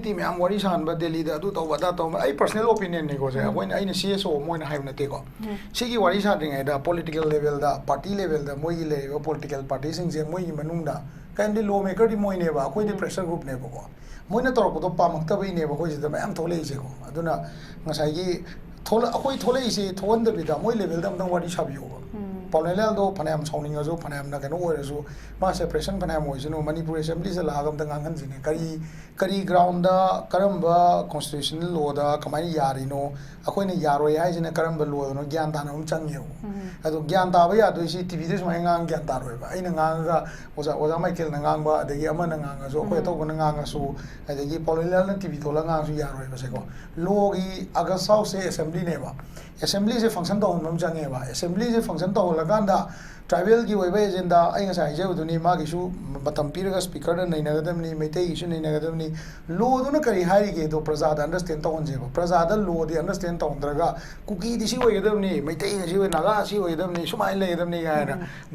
community me am wari san ba Delhi da adu taw da taw ai personal opinion ne ko se akoina aina CSO moina haibna te ko sigi wari sa ring da political level da party level da moi le political party sing je moi manung da kandi lawmaker di moi ne ba akoi di pressure group ne ko moina tor ko to pamak ta bai ne ba ko je da am thole je ko aduna ngasai gi thola akoi thole ise thon da bi da moi level da am wari sabi ko Polnel do Panam sounding as Panam Nagan or so, Mass Pression Panam was no Manipur Assembly, a lag of the Gangan in Kari ground, Karamba, constitutional law, the Kamani Yarino, Aquina Yaro eyes in a Karamba law, no Gantanum Changu. As of Gantavia, do you see TV this my Gantarova? In Nanga was a Michael Nangamba, the Yaman Nanga, so quite open Nanga, so as they give Polnel TV to Langas Yaro. Logi Agasau say Assembly never. Assembly is a function of Mamjangeva, Assembly is a function of Laganda, tribal giveaways in the Ingasai, Jevduni, Magishu, Batampira speaker, and Nagadamni, meditation in Nagadamni, low Dunakari Harigate or Prasad, understand Tonjeva, Prasada, low, the understand Tondraga, Kuki, the Shiva Yadamni, meditation, Naga, Shiva Yadamni, Shumai Ladamni,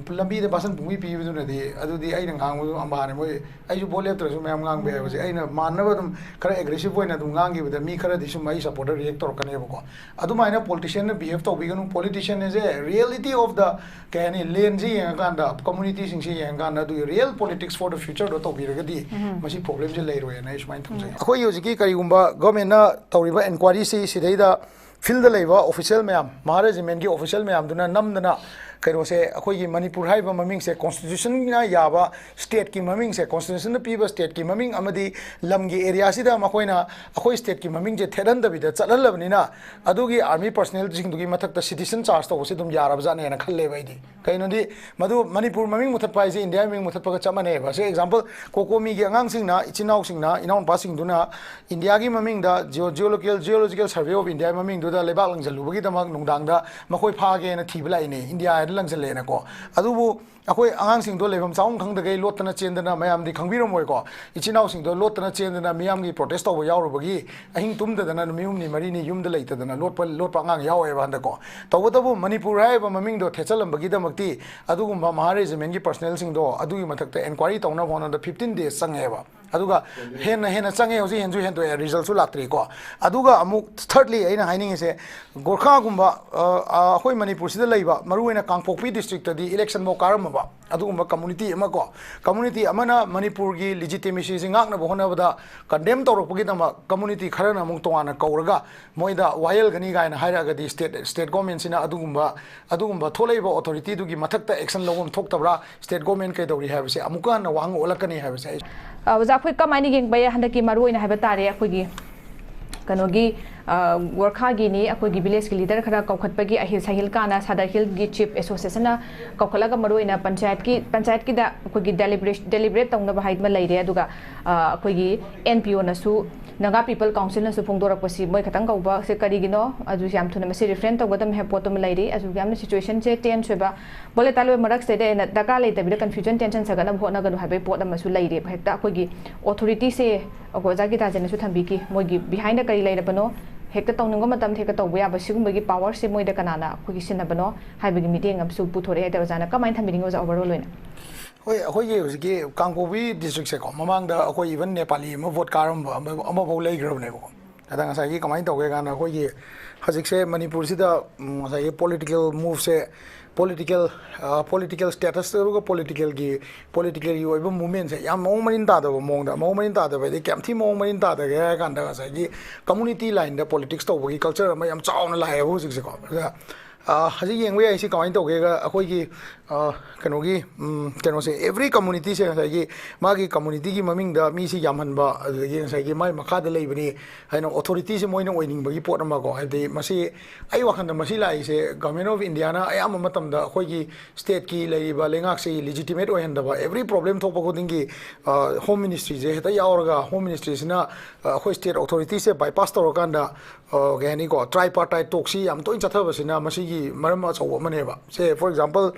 Lambi the Basan Pumi, the Adu the Aiden Hang with Ambani, I should both letters from Yang Bear was a man never correct aggressive way at Ungangi with the Mikara, the Shumai supporter reactor Kanevo. Adumina politician behave to vegan politician is a reality of the Kani Lenzi and Ganda communities in Shi and Ganda do real politics for the future to Birgadi. Masi problems later and I mind to say. Akoyuki Kariumba, Gomena, Toriba, and Quadisi, Sideda, fill the labor, official ma'am, Maharaj Mengi, official ma'am, do not numb Kero say, Akoy Manipur Hive Maming say Constitution Yava, State Kim Maming say Constitution people, State Kim Maming Amadi, Lamgi area Sida Makoina, Akoy State Kim Maming Teranda with the Salavnina, Adugi Army personnel to Gimatak the citizen charge to Situm Yarabzan and a Kalevadi. Kainodi, Madu Manipur Maming Mutapai India Ming Mutapachamane. Say example, Kokomi Yang Singna, Ichinau Singna, in on passing Duna, Indiagi Maming the geological survey of India Maming do the Lebalang Lubita Nundanga, Makoi Page and a Tibla in India. Lang ko adubu akoi angang sing do levam saung khang da gai lotna chendana mayam di khangbiram moi ko ichinau sing do lotna chendana miyam gi protest to yaw bagi ahing tum da na miyum ni mari ni yum da leita da na lot pa angang yaw e ban da ko tawu Manipur hai ba maming do thechalam bagi da makti adugu Maharaj men gi personnel sing do adugi mathak ta inquiry tawna phone the 15 days sang he ba aduga hena change hoji henju hen to result su latri ko aduga amuk thirdly aina haining se gorkha gumba akoi Manipur sida leiba maru ena Kangpokpi district di election mo karam ba adugumba community ama ko community amana Manipur gi legitimacy singak na bohona bada condemn tawrokpagi dama community kharana amuk tongana kauraga moida wayel gani gaina hairaga di state government sina adugumba tholeiba authority dugi mathakta action logom thoktabra state government kai dawri habse amuka na wang olakani habse waja khoi kamani geng bay handaki maru ina haba tare akogi kanogi workha gi ni akogi village ki leader khara kaukhatpagi ahil sahil kana sadar hill gi chief association na kaukhalaga maru ina panchayat ki da akogi deliberate tongna ba haidma leire aduga akogi NPO na su Naga People Council na su phongdorak pasi moi khatang kauba se karigino aju yam thuna masi reference tawgadam he potom leire aju yam situation che tense ba bole talwe marak se de na daka leite bi confusion tension sagana bhona ganu habe pot amasu leire hekta akogi authority se agoja gi tajana su thambiki moigi behind the kari leire bano hekta tawningo matam theka tawba ya basigumagi power se moida kanana akogi sinabano haibagi meeting am su puthore ete ojana kamai thambiringo ja overall loina Hoi hoi Kangpokpi district se ko mamang da akoi even Nepali ma vote karam ama bo lei grab ne ko ada ngasai gi kamai tawge kana akoi gi hajik se Manipur sida ngasai political move se political status ro political yu oiba movement se yam mong marin ta da ba de kam thi mong marin ta da ga kan da ngasai gi community line da politics to gi culture ma yam chauna la he ho jik se ko hajik yengwe ai si kamai tawge ga akoi gi kano se every community se ngasai magi community gi maming da mi si yamhan ba agi ngasai gi mai makha da lei bani haino authority se moina oining bagi pot ama ko haide masi ai wakhan da masi lai se government of India na ai am matam da khoi gi state ki lei ba lengak se legitimate oihan da ba every problem thok ko dingi home ministry je heta yauraga home ministry sina khoi state authority se bypass to kan da gani ko tripartite talk si am to in chatha basina masi ꯁꯤꯒꯤ ꯃꯔꯝ ꯑꯆꯧꯕ ꯑꯃꯅꯦꯕ ꯁꯦ for example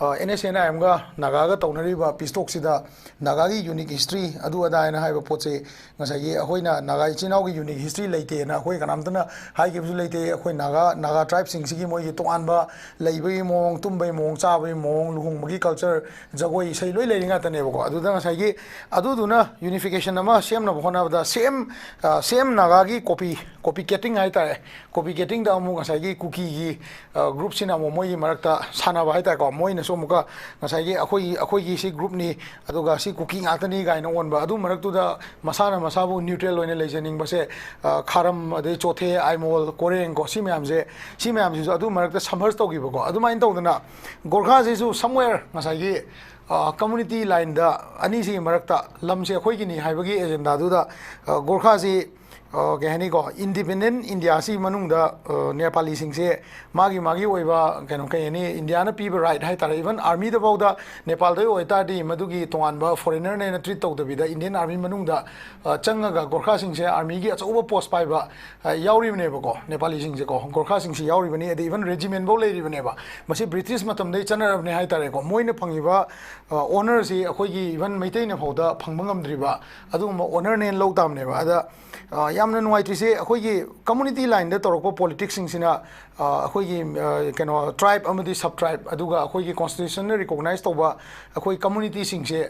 NSNIM-ꯒ ꯅꯥꯒꯥꯒ ꯇꯧꯅꯔꯤꯕ ꯄꯤꯁꯇꯣꯛꯁꯤꯗ ꯅꯥꯒꯥꯒꯤ unique history ꯑꯗꯨ ꯑꯗꯥ ꯍꯥꯏꯅ ꯍꯥꯏꯕ ꯄꯣꯠꯁꯦ ꯉꯁꯥꯏꯒꯤ ꯑꯩꯈꯣꯏꯅ ꯅꯥꯒꯥ ꯏꯆꯤꯟ-ꯏꯅꯥꯎꯒꯤ ꯌꯨꯅꯤꯛ ꯍꯤꯁꯇ꯭ꯔꯤ ꯂꯩꯇꯦꯅ ꯑꯩꯈꯣꯏ ꯀꯅꯥꯝꯇꯅ ꯍꯥꯏꯈꯤꯕꯁꯨ ꯂꯩꯇꯦ ꯑꯩꯈꯣꯏ ꯅꯥꯒꯥ ꯇ꯭ꯔꯥꯏꯕꯁꯤꯡꯁꯤꯒꯤ ꯃꯣꯏꯒꯤ ꯇꯣꯉꯥꯟꯕ ꯂꯩꯕꯒꯤ ꯃꯑꯣꯡ ꯇꯨꯝꯕꯒꯤ ꯃꯑꯣꯡ ꯆꯥꯕꯒꯤ ꯃꯑꯣꯡ ꯂꯨꯍꯣꯡꯕꯒꯤ ꯀꯜꯆꯔ ꯖꯒꯣꯏ ꯏꯁꯩ ꯂꯣꯏ ꯂꯩꯔꯤ ꯉꯥꯛꯇꯅꯦꯕꯀꯣ ꯑꯗꯨꯗ ꯉꯁꯥꯏꯒꯤ ꯑꯗꯨꯗꯨꯅ ꯌꯨꯅꯤꯐꯤꯀꯦꯁꯟ ꯑꯃ ꯁꯦꯝꯅꯕ ꯍꯣꯠꯅꯕꯗ ꯁꯦꯝ ꯅꯥꯒꯥꯒꯤ ꯀꯣꯄꯤ ꯀꯦꯇꯤꯡ ꯍꯥꯏꯇꯥꯔꯦ ꯀꯣꯄꯤ ꯀꯦꯇꯤꯡꯗ ꯑꯃꯨꯛ ꯉꯁꯥꯏꯒꯤ ꯀꯨꯀꯤꯒꯤ ꯒ꯭ꯔꯨꯞꯁꯤꯅ ꯑꯃꯨꯛ ꯃꯣꯏꯒꯤ ꯃꯔꯛꯇ ꯁꯥꯟꯅꯕ ꯍꯥꯏꯇꯥꯔꯦꯀꯣ ꯃꯣꯏꯅꯁꯨ ꯑꯃꯨꯛꯀ ꯉꯁꯥꯏꯒꯤ ꯑꯩꯈꯣꯏꯒꯤ ꯁꯤ ꯒ꯭ꯔꯨꯞꯅꯤ ꯑꯗꯨꯒ ꯁꯤ ꯀꯨꯀꯤ ꯉꯥꯛꯇꯅꯤ ꯀꯥꯏꯅ ꯑꯣꯟꯕ ꯑꯗꯨ ꯃꯔꯛꯇꯨꯗ ꯃꯁꯥꯅ ꯃꯁꯥꯕꯨ ꯅ꯭ꯌꯨꯇ꯭ꯔꯦꯜ ꯑꯣꯏꯅ ꯂꯩꯖꯅꯤꯡꯕꯁꯦ ꯈꯥꯔꯝ ꯑꯗꯩ ꯆꯣꯊꯦ ꯑꯥꯏꯃꯣꯜ ꯀꯣꯔꯦꯡ ꯁꯤ ꯃꯌꯥꯝꯁꯤꯁꯨ ꯑꯗꯨ ꯃꯔꯛꯇ ꯁꯝꯍꯔꯁ ꯇꯧꯈꯤꯕꯀꯣ ꯑꯗꯨꯃꯥꯏꯅ ꯇꯧꯗꯅ ꯒꯣꯔꯈꯥꯁꯤꯁꯨ ꯁꯝꯋꯦꯌꯔ ꯉꯁꯥꯏꯒꯤ ꯀꯝꯃꯨꯅꯤꯇꯤ ꯂꯥꯏꯟꯗ ꯑꯅꯤꯁꯤꯒꯤ ꯃꯔꯛꯇ ꯂꯝꯁꯦ ꯑꯩꯈꯣꯏꯒꯤꯅꯤ ꯍꯥꯏꯕꯒꯤ ꯑꯦꯖꯦꯟꯗꯥꯗꯨꯗ ꯒꯣꯔꯈꯥꯁꯤ ꯀꯩ ꯍꯥꯏꯅꯤꯀꯣ ꯏꯟꯗꯤꯄꯦꯟꯗꯦꯟ ꯏꯟꯗꯤꯌꯥꯁꯤ ꯃꯅꯨꯡꯗ ꯅꯦꯄꯥꯂꯤꯁꯤꯡꯁꯦ ꯃꯥꯒꯤ ꯑꯣꯏꯕ ꯀꯩꯅꯣ ꯀꯩ ꯍꯥꯏꯅꯤ ꯏꯟꯗꯤꯌꯥꯅ ꯄꯤꯕ ꯔꯥꯏꯠ ꯍꯥꯏꯇꯥꯔꯦ ꯏꯚꯟ ꯑꯥꯔꯃꯤꯗꯐꯥꯎꯗ ꯅꯦꯄꯥꯜꯗ ꯑꯣꯏꯇꯥꯔꯗꯤ ꯃꯗꯨꯒꯤ ꯇꯣꯉꯥꯟꯕ ꯐꯣꯔꯦꯅꯔꯅꯦꯅ ꯇ꯭ꯔꯤꯠ ꯇꯧꯗꯕꯤꯗ ꯏꯟꯗꯤꯌꯟ ꯑꯥꯔꯃꯤ ꯃꯅꯨꯡꯗ ꯆꯪꯉꯒ ꯒꯣꯔꯈꯥꯁꯤꯡꯁꯦ ꯑꯥꯔꯃꯤꯒꯤ ꯑꯆꯧꯕ ꯄꯣꯁ ꯄꯥꯏꯕ ꯌꯥꯎꯔꯤꯕꯅꯦꯕꯀꯣ ꯅꯦꯄꯥꯂꯤꯁꯤꯡꯁꯦꯀꯣ ꯒꯣꯔꯈꯥꯁꯤꯡꯁꯤ ꯌꯥꯎꯔꯤꯕꯅꯤ ꯑꯗꯩ ꯏꯚꯟ ꯔꯦꯖꯤꯃꯦꯟꯐꯧ ꯂꯩꯔꯤꯕꯅꯦꯕ ꯃꯁꯤ ꯕ꯭ꯔꯤꯇꯤꯁ ꯃꯇꯝꯗꯩ ꯆꯠꯅꯔꯕꯅꯦ ꯍꯥꯏꯇꯥꯔꯦꯀꯣ ꯃꯣꯏꯅ ꯐꯪꯉꯤꯕ ꯑꯣꯅꯔꯁꯤ ꯑꯩꯈꯣꯏꯒꯤ ꯏꯚꯟ ꯃꯩꯇꯩꯅ ꯐꯥꯎꯗ ꯐꯪꯕ ꯉꯝꯗ꯭ꯔꯤꯕ ꯑꯗꯨꯒꯨꯝꯕ ꯑꯣꯅꯔꯅꯦꯅ ꯂꯧ ꯇꯥꯕꯅꯦꯕ ꯑꯗ ꯌꯥꯝꯅ ꯅꯨꯡꯉꯥꯏꯇ꯭ꯔꯤꯁꯦ ꯑꯩꯈꯣꯏꯒꯤ ꯀꯝꯃꯨꯅꯤꯇꯤ ꯂꯥꯏꯟꯗ ꯇꯧꯔꯛꯄ ꯄꯣꯂꯤꯇꯤꯛꯁꯤꯡꯁꯤꯅ ꯑꯩꯈꯣꯏꯒꯤ ꯀꯩꯅꯣ ꯇ꯭ꯔꯥꯏꯕ ꯑꯃꯗꯤ ꯁꯕ ꯇ꯭ꯔꯥꯏꯕ ꯑꯗꯨꯒ ꯑꯩꯈꯣꯏꯒꯤ ꯀꯣꯟꯁꯇꯤꯇ꯭ꯌꯨꯁꯟꯅ ꯔꯤꯀꯣꯒꯅꯥꯏꯖ ꯇꯧꯕ ꯑꯩꯈꯣꯏ ꯀꯝꯃꯨꯅꯤꯇꯤꯁꯤꯡꯁꯦ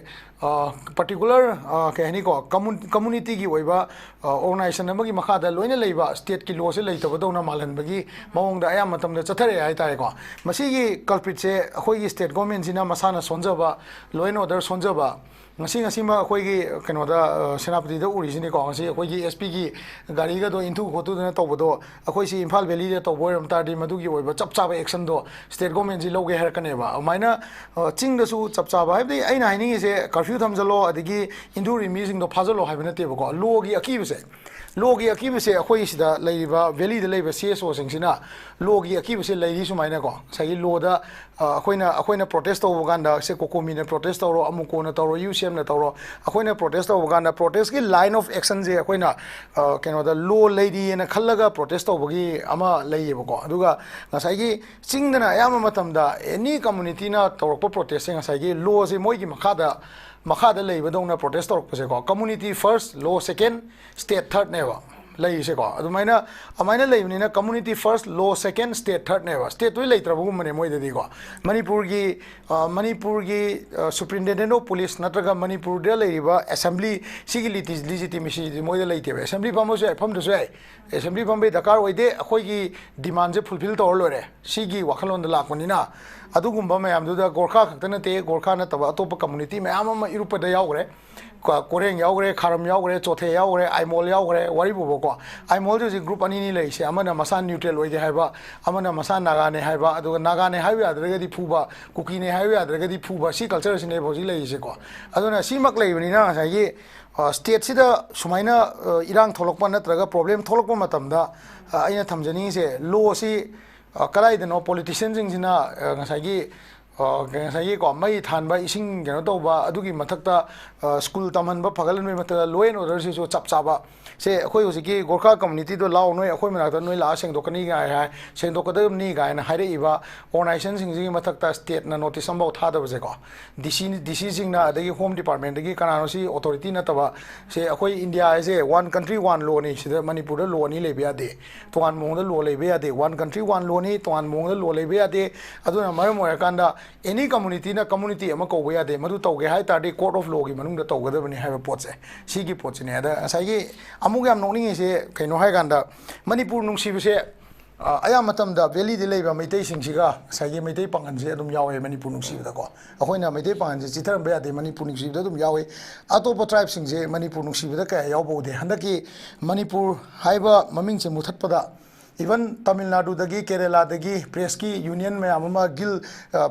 ꯄꯥꯔꯇꯤꯀꯨꯂꯔ ꯀꯩ ꯍꯥꯏꯅꯤꯀꯣ ꯀꯝꯃꯨꯅꯤꯇꯤꯒꯤ ꯑꯣꯏꯕ ꯑꯣꯔꯒꯅꯥꯏꯖꯦꯁꯟ ꯑꯃꯒꯤ ꯃꯈꯥꯗ ꯂꯣꯏꯅ ꯂꯩꯕ ꯁ꯭ꯇꯦꯠꯀꯤ ꯂꯣꯁꯦ ꯂꯩꯇꯕꯗꯧꯅ ꯃꯥꯜꯍꯟꯕꯒꯤ ꯃꯑꯣꯡꯗ ꯑꯌꯥꯝꯕ ꯃꯇꯝꯗ ꯆꯠꯊꯔꯛꯑꯦ ꯍꯥꯏꯇꯥꯔꯦꯀꯣ ꯃꯁꯤꯒꯤ ꯀꯜꯄ꯭ꯔꯤꯠꯁꯦ ꯑꯩꯈꯣꯏꯒꯤ ꯁ꯭ꯇꯦꯠ ꯒꯣꯔꯃꯦꯟꯁꯤꯅ ꯃꯁꯥꯅ ꯁꯣꯟꯖꯕ ꯂꯣ ꯑꯦꯟ ꯑꯣꯔꯗꯔ ꯁꯣꯟꯖꯕ ꯉꯁꯤꯃꯛ ꯑꯩꯈꯣꯏꯒꯤ ꯀꯩꯅꯣꯗ ꯁꯦꯅꯥꯄꯇꯤꯗ ꯎꯔꯤꯁꯤꯅꯤꯀꯣ ꯉꯁꯤ ꯑꯩꯈꯣꯏꯒꯤ SPꯒꯤ ꯒꯥꯔꯤꯒꯗꯣ ꯏꯟꯊꯨ ꯈꯣꯠꯇꯨꯗꯅ ꯇꯧꯕꯗꯣ ꯑꯩꯈꯣꯏꯁꯤ ꯏꯝꯐꯥꯜ ꯚꯦꯂꯤꯗ ꯇꯧꯕ ꯑꯣꯏꯔꯝ ꯇꯥꯔꯗꯤ ꯃꯗꯨꯒꯤ ꯑꯣꯏꯕ ꯆꯞ ꯆꯥꯕ ꯑꯦꯛꯁꯟꯗꯣ ꯁ꯭ꯇꯦꯠ ꯒꯣꯔꯃꯦꯟꯁꯤ ꯂꯧꯒꯦ ꯍꯥꯏꯔꯛꯀꯅꯦꯕ ꯑꯗꯨꯃꯥꯏꯅ ꯆꯤꯡꯗꯁꯨ ꯆꯞ ꯆꯥꯕ ꯍꯥꯏꯕꯗꯤ ꯑꯩꯅ ꯍꯥꯏꯅꯤꯡꯉꯤꯁꯦ ꯀꯔꯐ꯭ꯌꯨ ꯊꯝꯖꯜꯂꯣ ꯑꯗꯒꯤ ꯏꯟꯊꯨꯔꯤ ꯃꯤꯁꯤꯡꯗꯣ ꯐꯥꯖꯜꯂꯣ ꯍꯥꯏꯕ ꯅꯠꯇꯦꯕꯀꯣ ꯂꯣꯒꯤ ꯑꯀꯤꯕꯁꯦ ꯑꯩꯈꯣꯏ ꯁꯤꯗ ꯂꯩꯔꯤꯕ ꯚꯦꯂꯤꯗ ꯂꯩꯔꯤꯕ CSOꯁꯤꯡꯁꯤꯅ ꯂꯣꯒꯤ ꯑꯀꯤꯕꯁꯦ ꯂꯩꯔꯤ ꯁꯨꯃꯥꯏꯅꯀꯣ ꯉꯁꯥꯏꯒꯤ ꯂꯣꯗ ꯑꯩꯈꯣꯏꯅ ꯄ꯭ꯔꯣꯇꯦꯁ ꯇꯧꯕ ꯀꯥꯟꯗ ꯁꯦ ꯀꯣꯀꯣꯃꯤꯅ ꯄ꯭ꯔꯣꯇꯦꯁ ꯇꯧꯔꯣ ꯑꯃꯨꯛꯀꯣꯅ ꯇꯧꯔꯣ UCMꯅ ꯇꯧꯔꯣ ꯑꯩꯈꯣꯏꯅ ꯄ꯭ꯔꯣꯇꯦꯁ ꯇꯧꯕ ꯀꯥꯟꯗ ꯄ꯭ꯔꯣꯇꯦꯁꯀꯤ ꯂꯥꯏꯟ ꯑꯣꯐ ꯑꯦꯛꯁꯟꯁꯦ ꯑꯩꯈꯣꯏꯅ ꯀꯩꯅꯣꯗ ꯂꯣ ꯂꯩꯔꯤꯅ ꯈꯜꯂꯒ ꯄ꯭ꯔꯣꯇꯦꯁ ꯇꯧꯕꯒꯤ ꯑꯃ ꯂꯩꯌꯦꯕꯀꯣ ꯑꯗꯨꯒ ꯉꯁꯥꯏꯒꯤ ꯆꯤꯡꯗꯅ ꯑꯌꯥꯝꯕ ꯃꯇꯝꯗ ꯑꯦꯅꯤ ꯀꯝꯃꯨꯅꯤꯇꯤꯅ ꯇꯧꯔꯛꯄ ꯄ꯭ꯔꯣꯇꯦꯁꯁꯦ ꯉꯁꯥꯏꯒꯤ ꯂꯣꯁꯦ ꯃꯣꯏꯒꯤ ꯃꯈꯥꯗ ꯂꯩꯕꯗꯧꯅ ꯄ꯭ꯔꯣꯇꯦꯁ ꯇꯧꯔꯛꯄꯁꯦꯀꯣ ꯀꯝꯃꯨꯅꯤꯇꯤ ꯐꯔꯁ ꯂꯣ ꯁꯦꯀꯦꯟ ꯁ꯭ꯇꯦꯠ ꯊꯥꯔꯠꯅꯦꯕ ꯂꯩꯔꯤꯁꯦꯀꯣ ꯑꯗꯨꯃꯥꯏꯅ ꯂꯩꯕꯅꯤꯅ ꯀꯝꯃꯨꯅꯤꯇꯤ ꯐꯔꯁ ꯂꯣ ꯁꯦꯀꯦꯟ ꯁ꯭ꯇꯦꯠ ꯊꯥꯔꯠꯅꯦꯕ ꯁ꯭ꯇꯦꯠꯇꯨ ꯂꯩꯇ꯭ꯔꯕꯒꯨꯝꯕꯅꯦ ꯃꯣꯏꯗꯗꯤꯀꯣ ꯃꯅꯤꯄꯨꯔꯒꯤ ꯁꯨꯄ꯭ꯔꯤꯟꯇꯦꯟꯗꯦꯟꯠ ꯑꯣꯐ ꯄꯨꯂꯤꯁ ꯅꯠꯇ꯭ꯔꯒ ꯃꯅꯤꯄꯨꯔꯗ ꯂꯩꯔꯤꯕ ꯑꯦꯁꯦꯝꯕ꯭ꯂꯤ ꯁꯤꯒꯤ ꯂꯤꯖꯤꯇꯤꯃꯦꯁꯤꯗꯤ ꯃꯣꯏꯗ ꯂꯩꯇꯦꯕ ꯑꯦꯁꯦꯝꯕ꯭ꯂꯤ ꯐꯝꯕꯁꯨ ꯌꯥꯏ ꯐꯝꯗ꯭ꯔꯁꯨ ꯌꯥꯏ ꯑꯦꯁꯦꯝꯕ꯭ꯂꯤ ꯐꯝꯕꯩ ꯗꯔꯀꯥꯔ ꯑꯣꯏꯗꯦ ꯑꯩꯈꯣꯏꯒꯤ ꯗꯤꯃꯥꯟꯁꯦ ꯐꯨꯜꯐꯤꯜ ꯇꯧꯔ ꯂꯣꯏꯔꯦ ꯁꯤꯒꯤ ꯋꯥꯈꯜꯂꯣꯟꯗ ꯂꯥꯛꯄꯅꯤꯅ ꯑꯗꯨꯒꯨꯝꯕ ꯃꯌꯥꯝꯗꯨꯗ ꯒꯣꯔꯈꯥ ꯈꯛꯇ ꯅꯠꯇꯦ ꯒꯣꯔꯈꯥ ꯅꯠꯇꯕ ꯑꯇꯣꯞꯄ ꯀꯝꯃꯨꯅꯤꯇꯤ ꯃꯌꯥꯝ ꯑꯃ ꯏꯔꯨꯞꯄꯗ ꯌꯥꯎꯈ꯭ꯔꯦ ꯀꯣꯔꯦꯡ ꯌꯥꯎꯈ꯭ꯔꯦ ꯈꯥꯔꯝ ꯌꯥꯎꯈ꯭ꯔꯦ ꯆꯣꯊꯦ ꯌꯥꯎꯈ꯭ꯔꯦ ꯑꯥꯏꯃꯣꯜ ꯌꯥꯎꯈ꯭ꯔꯦ ꯋꯥꯔꯤꯕꯨꯕꯀꯣ ꯑꯥꯏꯃꯣꯜꯁꯦ ꯍꯧꯖꯤꯛ ꯒ꯭ꯔꯨꯞ ꯑꯅꯤꯅꯤ ꯂꯩꯔꯤꯁꯦ ꯑꯃꯅ ꯃꯁꯥ ꯅ꯭ꯌꯨꯇ꯭ꯔꯦꯜ ꯑꯣꯏꯗꯦ ꯍꯥꯏꯕ ꯑꯃꯅ ꯃꯁꯥ ꯅꯥꯒꯥꯅꯦ ꯍꯥꯏꯕ ꯑꯗꯨꯒ ꯅꯥꯒꯥꯅꯦ ꯍꯥꯏꯕ ꯌꯥꯗ꯭ꯔꯒꯗꯤ ꯐꯨꯕ ꯀꯨꯀꯤꯅꯦ ꯍꯥꯏꯕ ꯌꯥꯗ꯭ꯔꯒꯗꯤ ꯐꯨꯕ ꯁꯤ ꯀꯜꯆꯔꯁꯤꯅꯦꯕ ꯍꯧꯖꯤꯛ ꯂꯩꯔꯤꯁꯦꯀꯣ ꯑꯗꯨꯅ ꯁꯤꯃꯛ ꯂꯩꯕꯅꯤꯅ ꯉꯁꯥꯏꯒꯤ ꯁ꯭ꯇꯦꯠꯁꯤꯗ ꯁꯨꯃꯥꯏꯅ ꯏꯔꯥꯡ ꯊꯣꯛꯂꯛꯄ ꯅꯠꯇ꯭ꯔꯒ ꯄ꯭ꯔꯣꯕ꯭ꯂꯦꯝ ꯊꯣꯛꯂꯛꯄ ꯃꯇꯝꯗ ꯑꯩꯅ ꯊꯝꯖꯅꯤꯡꯉꯤꯁꯦ ꯂꯣꯁꯤ ꯀꯗꯥꯏꯗꯅꯣ ꯄꯣꯂꯤꯇꯤꯁꯤꯌꯟꯁꯤꯡꯁꯤꯅ ꯉꯁꯥꯏꯒꯤꯀꯣ ꯃꯩ ꯊꯥꯟꯕ ꯏꯁꯤꯡ ꯀꯩꯅꯣ ꯇꯧꯕ ꯑꯗꯨꯒꯤ ꯃꯊꯛꯇ ꯁ꯭ꯀꯨꯜ ꯇꯝꯍꯟꯕ ꯐꯒꯠꯍꯟꯕꯒꯤ ꯃꯊꯛꯇ ꯂꯣ ꯑꯦꯟ ꯑꯣꯔꯗꯔꯁꯤꯁꯨ ꯆꯞ ꯆꯥꯕ ꯁꯦ ꯑꯩꯈꯣꯏ ꯍꯧꯖꯤꯛꯀꯤ ꯒꯣꯔꯈꯥ ꯀꯝꯃꯨꯅꯤꯇꯤꯗꯣ ꯂꯥꯛꯑꯣ ꯅꯣꯏ ꯑꯩꯈꯣꯏ ꯃꯅꯥꯛꯇ ꯅꯣꯏ ꯂꯥꯛꯑ ꯁꯦꯡꯗꯣꯛꯀꯅꯤ ꯁꯦꯡꯗꯣꯛꯀꯗꯕꯅꯤ ꯀꯥꯏꯅ ꯍꯥꯏꯔꯛꯏꯕ ꯑꯣꯔꯒꯅꯥꯏꯖꯦꯁꯟꯁꯤꯡꯁꯤꯒꯤ ꯃꯊꯛꯇ ꯁ꯭ꯇꯦꯠꯅ ꯅꯣꯇꯤꯁ ꯑꯃꯐꯥꯎ ꯊꯥꯗꯕꯁꯦꯀꯣ DC ꯁꯤꯡꯅ ꯑꯗꯒꯤ ꯍꯣꯝ ꯗꯤꯄꯥꯔꯠꯃꯦꯟꯇꯒꯤ ꯀꯅꯥꯅꯣ ꯁꯤ ꯑꯣꯊꯣꯔꯤꯇꯤ ꯅꯠꯇꯕ ꯁꯦ ꯑꯩꯈꯣꯏ ꯏꯟꯗꯤꯌꯥ ꯍꯥꯏꯁꯦ ꯋꯥꯟ ꯀꯟꯇ꯭ꯔꯤ ꯋꯥꯟ ꯂꯣꯅꯤ ꯁꯤꯗ ꯃꯅꯤꯄꯨꯔꯗ ꯂꯣ ꯑꯅꯤ ꯂꯩꯕ ꯌꯥꯗꯦ ꯇꯣꯉꯥꯟ ꯃꯑꯣꯡꯗ ꯂꯣ ꯂꯩꯕ ꯌꯥꯗꯦ ꯋꯥꯟ ꯀꯟꯇ꯭ꯔꯤ ꯋꯥꯟ ꯂꯣꯅꯤ ꯇꯣꯉꯥꯟ ꯃꯑꯣꯡꯗ ꯂꯣ ꯂꯩꯕ ꯌꯥꯗꯦ ꯑꯗꯨꯅ ꯃꯔꯝ ꯑꯣꯏꯔꯀꯥꯟꯗ ꯑꯦꯅꯤ ꯀꯝꯃꯨꯅꯤꯇꯤꯅ ꯀꯝꯃꯨꯅꯤꯇꯤ ꯑꯃ ꯀꯧꯕ ꯌꯥꯗꯦ ꯃꯗꯨ ꯇꯧꯒꯦ ꯍꯥꯏ ꯇꯥꯔꯗꯤ ꯀꯣꯔꯠ ꯑꯣꯐ ꯂꯣꯒꯤ ꯃꯅꯨꯡꯗ ꯇꯧꯒꯗꯕꯅꯤ ꯍꯥꯏꯕ ꯄꯣꯠꯁꯦ ꯁꯤꯒꯤ ꯄꯣꯠꯁꯤꯅꯦ ꯑꯗ ꯉꯁꯥꯏꯒꯤ ꯑꯃꯨꯛ ꯌꯥꯝ ꯅꯣꯛꯅꯤꯡꯉꯤꯁꯦ ꯀꯩꯅꯣ ꯍꯥꯏꯀꯥꯟꯗ ꯃꯅꯤꯄꯨꯔ ꯅꯨꯡꯁꯤꯕꯁꯦ ꯑꯌꯥꯝꯕ ꯃꯇꯝꯗ ꯚꯦꯂꯤꯗ ꯂꯩꯕ ꯃꯩꯇꯩꯁꯤꯡꯁꯤꯒ ꯉꯁꯥꯏꯒꯤ ꯃꯩꯇꯩ ꯄꯥꯡꯒꯜꯁꯦ ꯑꯗꯨꯝ ꯌꯥꯎꯋꯦ ꯃꯅꯤꯄꯨꯔ ꯅꯨꯡꯁꯤꯕꯗꯀꯣ ꯑꯩꯈꯣꯏꯅ ꯃꯩꯇꯩ ꯄꯥꯡꯒꯜꯁꯦ ꯆꯤꯊꯔꯝꯕ ꯌꯥꯗꯦ ꯃꯅꯤꯄꯨꯔ ꯅꯨꯡꯁꯤꯕꯗ ꯑꯗꯨꯝ ꯌꯥꯎꯋꯤ ꯑꯇꯣꯞꯄ ꯇ꯭ꯔꯥꯏꯕꯁꯤꯡꯁꯦ ꯃꯅꯤꯄꯨꯔ ꯅꯨꯡꯁꯤꯕꯗ ꯀꯌꯥ ꯌꯥꯎꯕ ꯎꯗꯦ ꯍꯟꯗꯛꯀꯤ ꯃꯅꯤꯄꯨꯔ ꯍꯥꯏꯕ ꯃꯃꯤꯡꯁꯦ ꯃꯨꯊꯠꯄꯗ इवन तमिलनाडुदगी केरलादगी प्रेस की यूनियन मैम गिल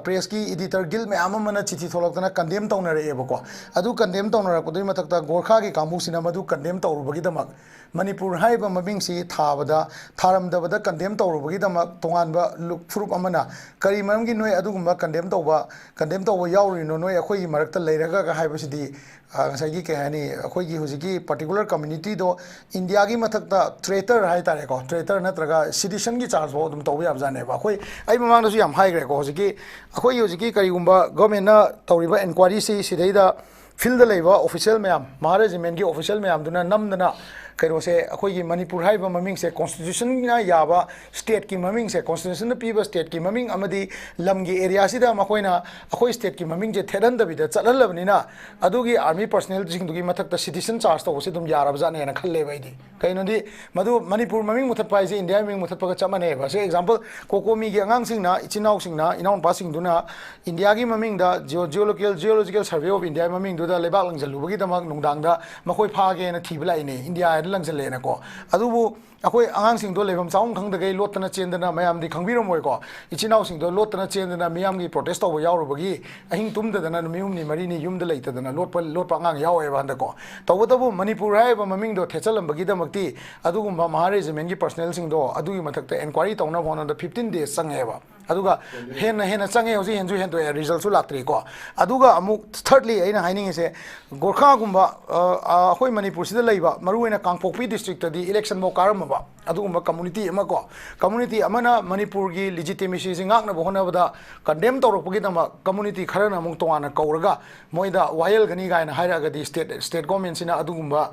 प्रेस की एडिटर गिल मैम चिठी थोलक्तना कंडेम तौनरेबको अदु कंडेम तौनरपदुई मथक्ता गोरखा की कामूसिना मदु कंडेम तौरुबगीदमक मणिपुर हाइबा ममिंगसी थाबदा थारमदबदा कंडेम तौरुबगीदमक तोंगानबा फुरुप अमना करी मरमगी नोय अदुगुम्बा कंडेम तौबा याउरिनो नोय अखोई मरक्ता लेरगा हाइबसिदी ngasai ke hani akhoi gi hujiki particular community do India gi mathakta traitor hai tare ko traitor natraga sedition gi charge bo dum tobi abjane ba akhoi ai mamang da su yam high ko hujiki akhoi hujiki kari gumba government na tawriba inquiry si sidaida field leba official mayam maharajment gi official mayam duna namdana kairo se akhoi gi Manipur haiba maming se constitution na yaba state ki maming se constitution na piba state ki maming amadi lam gi area sida makoina akhoi state ki maming je thedan da bida chalalabni na adugi army personnel jing dugi mathak ta citizen charge to se dum yarab jane na khalle bai di kaino di madu Manipur maming muthat pai je India maming muthat pa chamane ba se example kokomi gi angang sing na ichinau sing na inaun pa sing duna India gi maming da geological survey of India maming du da lebak lang jalu bagi damak nungdang da makoi pha ge na thibla ine India lang jale na ko adubu akoi angang sing do lebam chaung khang da gai lotna chendana mayam di khangbiram moi ko ichinau sing do lotna chendana miyam gi protest to yaw bagi ahing tum da na miyum ni mari ni yum da leita da na lot pa angang yaw e ba da ko tawu Manipur hai ba maming do thechalam bagi da makti adugumba maharajment gi personnel sing do adugi mathak ta inquiry tawna phone da 15 days sang e ba aduga hena change hoji henju hen to result su latri ko aduga amuk thirdly aina haining se gorkha gumba ahoi Manipur sida leiba maru ena kangpokpi district di election mo karam ba adugumba community ama ko community amana Manipur gi legitimacy singak na bohona bada condemn tawrok pagi dama community kharana amuk tongana kauraga moida wayel gani ga na haira ga di state government sina adugumba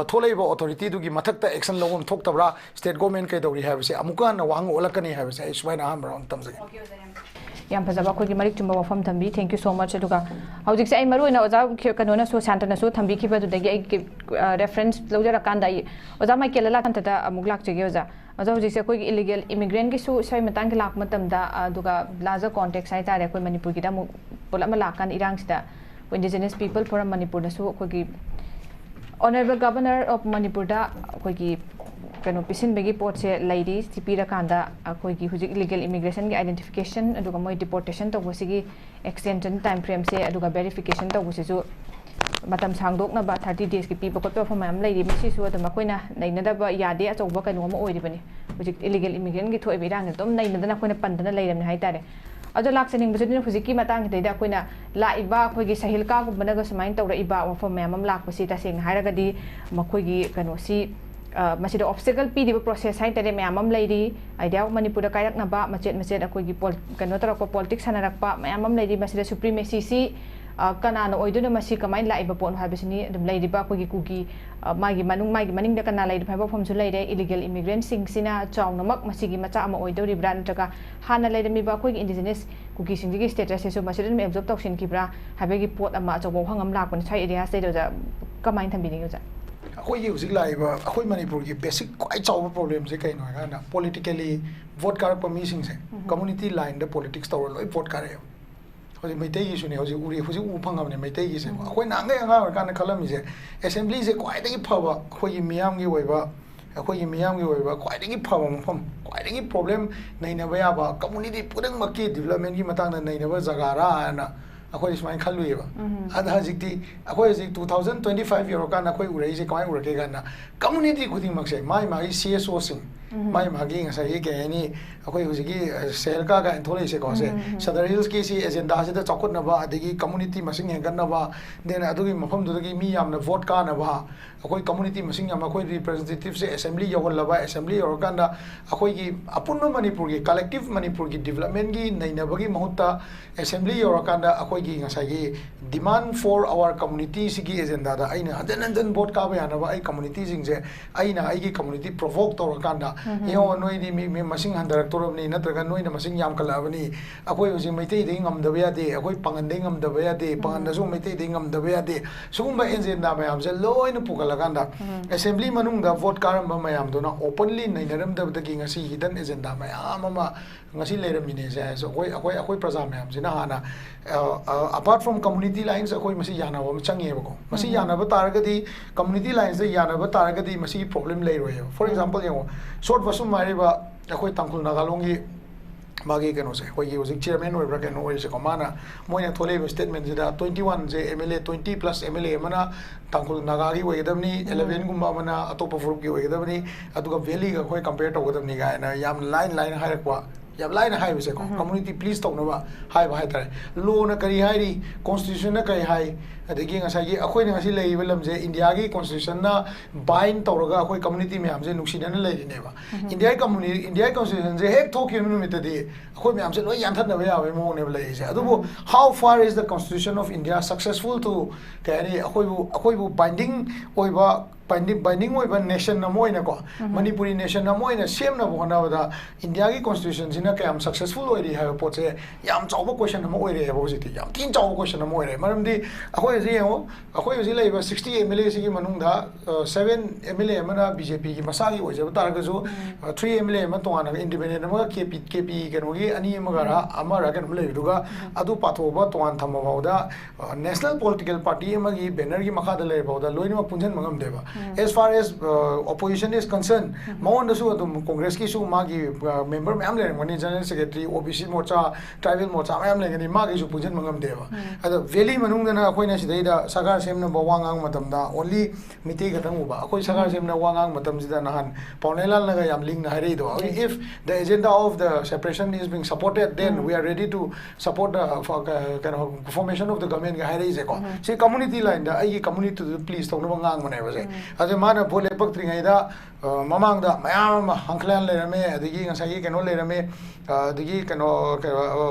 tholeiba authority dugi mathakta action logum thoktabra state government kai dawri habse amuka na wang olakani habse iswaina hamra yam phajaba khoi gi marik chumba wafam thambi thank you so much aduga hojik sai maru na oja kanona so santana so thambi ki badu dagi ai reference lojara kanda ai oja mai kelala kan ta amuk lak chege oja oja hojik se khoi illegal immigrant gi su sai matang gi lak matam da aduga larger context sai tare khoi Manipur gi da mu polama lakan irang sida indigenous people from Manipur na su khoi gi honorable governor of Manipur da khoi gi kano pisin bagi port se lady cp ra kanda koi gi hujik illegal immigration gi identification aduga moi deportation to bosigi extension time frame se aduga verification to bosisu matam sangdok na ba 30 days ki pi bakot perform am lady misi su adama koina naina da ba yade achauba kano ma oiri bani hujik illegal immigrant gi thoi birang dom naina da na koina pandana leiram ni hai tare ado laksening bujin hujiki matang te da koina la iba khoi gi sahil ka gu banaga samain tawra iba wafam mamam lak pasi ta sing hairaga di makhoi gi kano si masida obstacle pi diba process hai tare mayamam leiri idea Manipur da kairak na ba macet akoi gi kano tara ko politics hanarak pa mayamam leiri masida supremacy si kana no oiduna masi kamai la iba pon habisini dum leiri ba ko gi kuki magi maning da kana leiri phaiba phom su leire illegal immigrant sing sina chawna mak masi gi macha ama oidori brand taka hana leire mi ba ko gi indigenous kuki sing gi status se so masida me absorb toxin ki bra habegi pot ama chawo hangam lak pon sai area se do ja kamai thambi ni ja akhoi gi husik laiba akhoi Manipur gi basic quite chaw problem se kai no ga politically vote kar pa mi sing se community line da politics tawr loi vote kare hoji maitai gi suni hoji uri hoji u phangam ne maitai gi se akhoi na ngai anga ka na khalam se assembly se quite gi phaba akhoi gi miyam gi oiba akhoi gi miyam gi oiba quite gi phaba mafam quite gi problem nei na ba ya ba community pudang makki development gi matang na nei na ba jaga ra na akhoi ismain khallueba adha jikti akhoi jik 2025 euro kana akhoi urei se kai urake kana community khuding makse mai magi CSO sing mai magi ngasai ge ni akhoi hujigi sel ka ga thole se ko se Sadar Hills ki si agenda se da chakut na ba adigi community masing hengan na ba den adugi mafam du gi mi yam na vote ka na ba akhoi community masing yam akhoi representative se assembly yogol laba assembly or kanda akhoi gi apunno Manipur gi collective Manipur gi development gi naina bagi mahutta assembly or kanda akhoi gi ngasai gi demand for our community si gi agenda da aina adan vote ka ba yana ba ai community sing je aina ai gi community provoke tor kanda yo noi di mi masing handarak torab ni natraga noi na masing yam kala bani akhoi usi maitai ding ngam da ya de akhoi pangan ding ngam da ya de pangan da so maitai ding ngam da ya de sugum ba agenda ma yam je loi na pukala kanda assembly manung da vote karam ba mayam do na openly nai naram da da gi ngasi hidden agenda ma yam ma ngasi leram ni ne se so akhoi praja ma yam jina hana apart from community lines akhoi masi yana ba change ba ko masi yana ba tar ga di community lines da yana ba tar ga di masi problem lei roi for example yo short vasum mari ba akhoi tangkul nagalongi magi kano se khoi gi usik chairman oi bra kano oi se komana moina thole statement jida 21 je MLA 20 plus MLA mana tangkul naga gi oi gadamni 11 gumba mana atopa group gi oi gadamni aduga valley ga khoi compare to gadamni ga na yam line hairakwa yam line hai bise ko community please tong na ba hai ba hai tare law na kari hai ri constitution na kai hai adagi ngasai gi akhoi na ngasi lei belam je India gi constitution na bind tawraga akhoi community myam je nuksina na lei ne ba India community India constitution je hek thok yun numit di akhoi myam je loi yan that na ba ya mo ne ba lei je adubo how far is the constitution of India successful to kani akhoi bu binding oiba binding oiba nation na moina ko Manipuri nation na moina same na bo na da India gi constitution jina kayam successful oi ri ha po che yam chawba question na mo oi re bo jiti yam tin chawba question na mo oi re maram di akhoi ji yo akhoi ji lai ba 60 MLA si gi manung da 7 MLA mana BJP gi masa gi oi je tar ga jo 3 MLA ma to ana independent ma KP ke no gi ani ma ga ra amara ke no le du ga adu patho ba to an thama ba da national political party ma gi banner gi makha da le ba da loini ma punjan mangam de ba as far as opposition is concerned maon su adum congress ki su magi member myam le ngani general secretary OBC mocha tribal mocha myam le ngani magi su pujan mangam deba ada valley manung na akoi na sidai da sagar sem na bawangang matam da only miti ga tang uba akoi sagar sem na wangang matam sida nahan paunelal na ga yam ling na hari do if the agenda of the separation is being supported then we are ready to support the kind of formation of the government ga hari je ko si community line da ai community to please tong na bangang mane ba je ade mana bole paktringai da mamang da mayam hangklan le rame adigi ngasai keno le rame adigi keno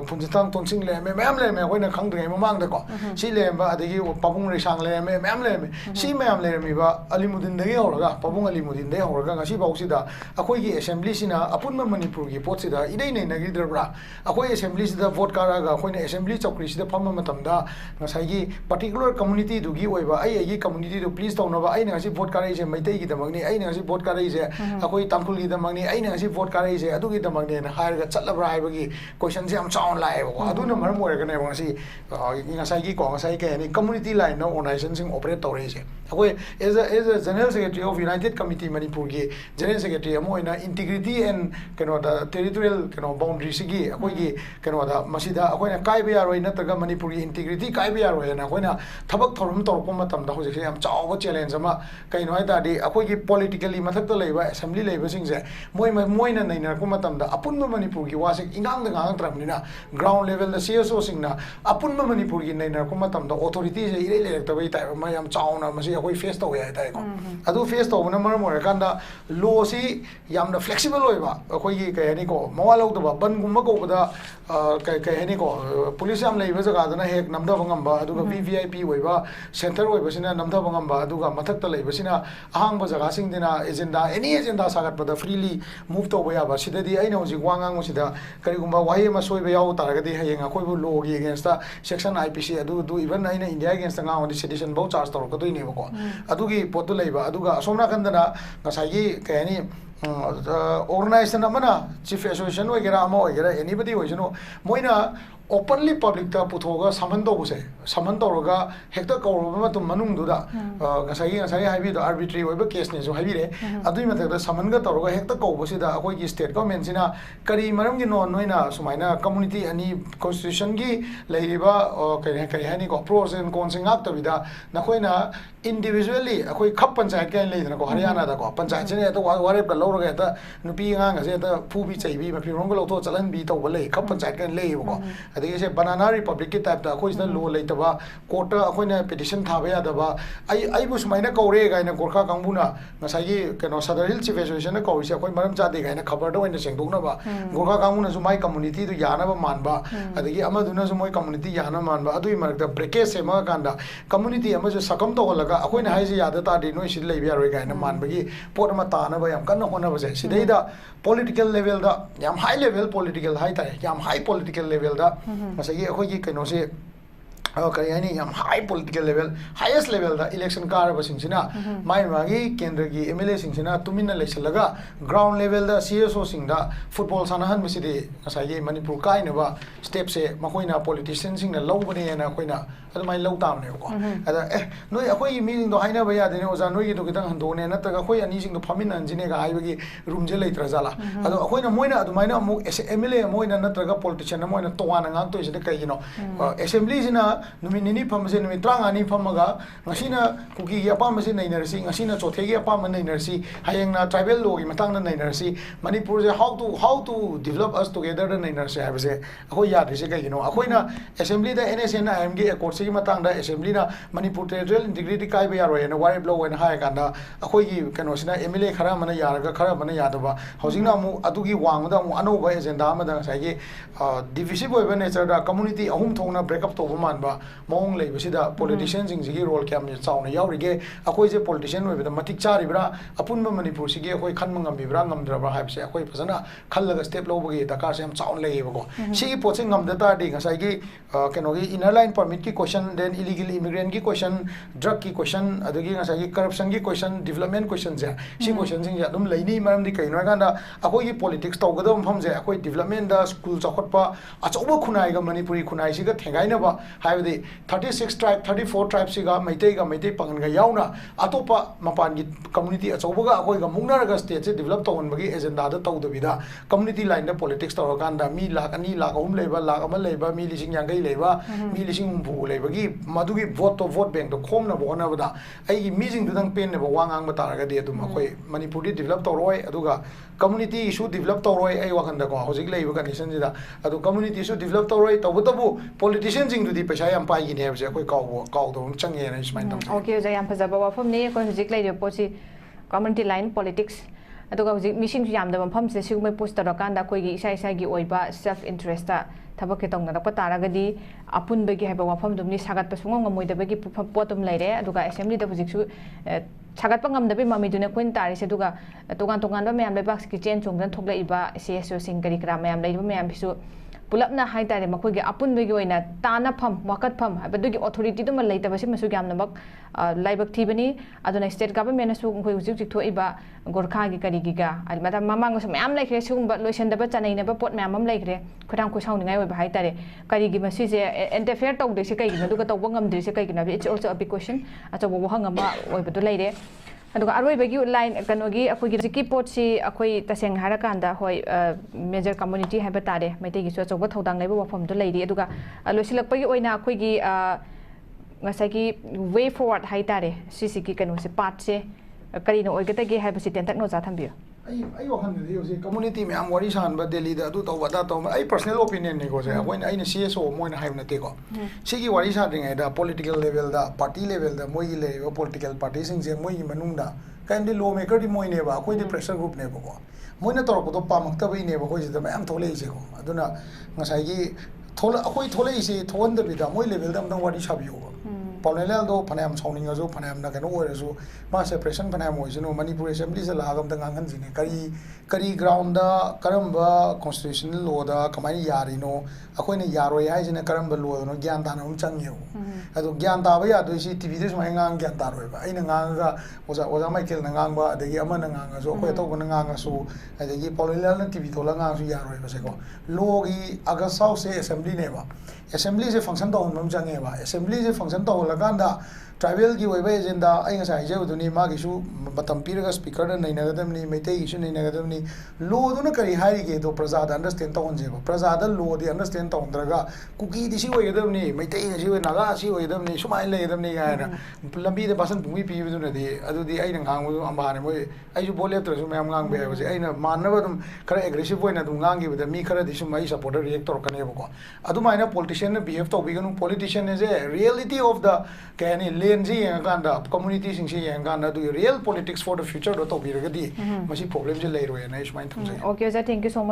punjitang tonsing le me mayam le me hoina khangdringai mamang da ko si le ba adigi pabung risang le me mayam le me si mayam le rame ba alimudin de horaga pabung alimudin de horaga ngasi ba usi da akoi gi assembly sina apunma manipur gi pot sida idai nei nagi dra akoi assembly sida vote karaga khoina assembly chokri sida phamma matam da ngasai gi particular community du gi oiba ai community du please tawna ba ai ngasi vote karai je maitai gi damang ni ai ngasi vote karai je akoi tangkul gi damang ni ai ngasi vote karai je adu gi damang ne hair ga chatlabra hai bagi question se am chaun lai ba adu na maram ore ga ne ngasi ngasai gi ko ngasai ke ni community line no organization sing operate tawre je akoi as a general secretary of United Committee Manipur gi general secretary amo ina integrity and keno da territorial keno boundary sigi akoi gi keno da masida akoi na kai ba roi na taga Manipur gi integrity kai ba roi na akoi na thabak thorum torko matam da hoje am chaw challenge ama kai no ai da di akoi gi politically mathak ta leiba assembly leiba sing je moi na nei na ko matam da apun ma Manipur gi wase ingang da ngang tram ni na ground level da CSO sing na apun ma Manipur gi nei na ko matam da authority je ire le ta bai ta ma yam chaw na ma si akoi face to ya ta ko adu face to na mar more kan da law si yam da flexible loiba akoi gi kai ni ko mawalo da ban gum ma ko da kai ni ko police am leiba jaga da na hek namda bangam ba adu ga VVIP oiba center oiba sina namda bangam ba adu ga mathak ta leiba sina ahang ba jaga sing dina agenda any agenda sagat pada freely move to boya ba sida di aina hoji wangang sida kari gumba wahi ma soi ba yaw tar ga di hayeng akoi bu law gi against the section IPC adu even aina India against nga on sedition bo charge tor ko to ni ba ko adu gi pot leiba adu ga somna kan dana ngasai gi kani organization amana chief association wagera ama wagera anybody wajino moina openly public ta puthoga saman do buse saman toroga hekta kawro ma tum manung du da ngasai haibi do arbitrary oiba case ne jo haibi re adui ma ta saman ga toroga hekta kaw buse da akoi gi state government sina kari maram gi no noina sumaina community ani constitution gi leiba kai hani ko pros and cons ngak ta bida na khoina individually akoi khap panchayat kai lei na ko Haryana da ko panchayat ne ta warep ka lawra ga ta nupi nga ga se ta phu bi chai bi ma phirong ga lo to chalan bi to ba lei khap panchayat kai lei ko adigi se banana republic ki type da khoi na law lei ta ba court akoi na petition tha ba ya da ba ai bu sumaina kore ga na gorkha kangbu na ngasai gi keno Sadar Hill chief association na ko se akoi maram cha de ga na khabar do na sengdok na ba gorkha kangbu na su mai community du yana ba man ba adigi ama du na su moi community yana man ba adui mar da breakage se ma kan da community ama je sakam to laga akoi na hai ji yada ta di noi si lei bi aroi ga na man ba gi pot ma ta na ba yam kan na hona ba se sidai da political level da yam high level political high ta yam high political level da masagi akoi gi keno se kari ani yam high political level highest level da election car ba sing sina mai magi kendra gi MLA sing sina tumina leisalaga ground level da CSO sing da football sanahan misidi asai Manipur kai ne ba step se makoina politician sing na low bane na koina adumai low tam ne ko ada noi akoi meeting do haina ba ya de ne oza noi gi do kitang hando ne na ta ga koi ani sing do phamin an jine ga ai ba gi room je leitra jala ado akoi na moina adumai na mu MLA moina na tra ga politician na moina to wana ngang to ise de kai no assembly sina numi nini phamse numi tranga ni phamaga ngasina kuki gi apam se nainarsi ngasina chothe gi apam nainarsi hayeng na tribal law gi matang na nainarsi manipur je how to develop us together na nainarsi habse akoi yad se kai gino akoi na assembly da nsn am gi accord se gi matang da assembly na manipur territorial integrity kai ba yaro na wari blow na ha kanda akoi gi kano sina mla khara mana yaraga khara mana yadaba hojingna mu adugi wangda mu anoba agenda ma da sai gi divisive oiba nature da community ahum thongna break up to man ba mong lei basida politicians sing gi role kyam chauna yaurige akoi je politician oiba da matik chari bra apun ma manipur sigi akoi khan mangam bibra ngam dra ba haib se akoi phasana khallaga step lo bagi dakar se am chaun lei ba ko sigi poche ngam da ta di ngasai gi keno gi inner line permit ki question then illegal immigrant ki question drug ki question adagi ngasai gi corruption ki question development question je si question sing ja dum leini maram di kai no ga da akoi gi politics to gadom pham je akoi development da school chakot pa achauba khunai ga manipuri khunai siga thengai na ba haibdi 36 tribe 34 tribe siga maitai pangan ga yauna atopa mapan gi community achauba ga akoi ga mungna ga state se develop tawon bagi agenda da taw dobida community line da politics taw kan da mi lakh ani lakh ahum leiba lakh amal leiba mi lising yangai leiba mi lising bu leiba gi madugi vote to vote bank do khom na bo na bada ai gi meeting du dang pen ne ba wangang ba tar ga de dum akoi manipuri develop tawroi aduga community issue develop tawroi ai wakan da ko hojik leiba condition ji da adu community issue develop tawroi tabu politicians sing du di paisa yam pai gi ne ba je akoi kaw do change ne ismain tam okay ja yam phajaba wafam ne ko hojik lai de pochi community line politics aduga hojik mission yam da pham se sigmai post tar kan da koi gi isa gi oiba self interest ta thaba ke tong na pa taragadi apun bagi haba wafam dumni sagat pa sungam ngomoi da bagi potum laire aduga assembly da hojik su sagat pa ngam da be mami duna kuin tari se duga tongan ba mayam lebak ki chen chung dan thoklai ba cso sing kari kra mayam lai ba mayam bisu pulapna hai tare makoi ge apun begi oina tana pham wakat pham habedu gi authority dum lai ta basi masu gyam namak laibak thibani aduna state government su ngoi hujik jik thoi ba gorkha gi kari gi ga almata mamang su mayam lai khre sum ba loisan da ba chanai na ba pot mayam am lai khre khudang ko sauni ngai oi ba hai tare kari gi masi je interfere tau de se kai gi du ga tau ba ngam de se kai gi na it's also a big question acha bo hanga ma oi ba du lai re aduga aroi bagi line kanogi akoi gi jiki pot si akoi taseng hara kanda hoi major community haba tare maite gi so choba thodang lai ba wafam do lai ri aduga loisilak pagi oina akoi gi ngasai gi way forward hai tare sisi gi kanu se part se kari no oigata gi haba si tentak no ja thambio ai wahan de yo community me am wari san ba delhi da du taw da taw ai personal opinion ne ko je akoin ai ne cso moina haib na te ko sigi wari sa ding da political level da party level da moi le political party sing je moi manung da kan di law maker di moi ne ba akoi di pressure group ne ko moina tor ko do pa mak ta bai ne ba ko je da am thole je ko aduna ngasai gi thola akoi thole ise thon da bi da moi level da am wari sa bi yo Polnel do Panam Sounding as Panam Nakano or as Mass Separation Panam was no Manipur Assembly is a lag of the Gangans in Kari ground Karamba constitutional law the Kamani Yarino, Aquina Yaro eyes in a Karamba law, no Gantana Changyo. As Gantavia do see TV this my Gang Gantaro. In Nanga was a Michael Nangamba, the Yamananga, so Quetogananga, so as the Polnel TV Tolanga Yaro was a go. Logi Agasau say Assembly never. Assembly is a function to Mamjangeva. Assembly is a function to Laganda. Tribal give away agenda. I guess I do ni Magishu, but Ampiriga speaker and Nagadamni, Metation in Nagadamni. Low do not carry high gate or Prasad understand Tonjeva. Prasada low, they understand Tondraga. Kuki, the Shiwa Yadamni, Metation, Naga, Shiwa Yadamni, Shumai Ladamni, Lambi the person to weep even the Adu the Aiden Hang with Ambani. I should bowl letters to Mamang Bear was a man never correct aggressive way at Mungangi with the Mika, the Shumai supporter reactor Kanebo. Adumina politician behave to vegan politician is a reality of the Kani. And Ganda communities in Shia and Ganda do real politics for the future. Don't be ready. Must problems later. And I mind to say. Okay, thank you so much.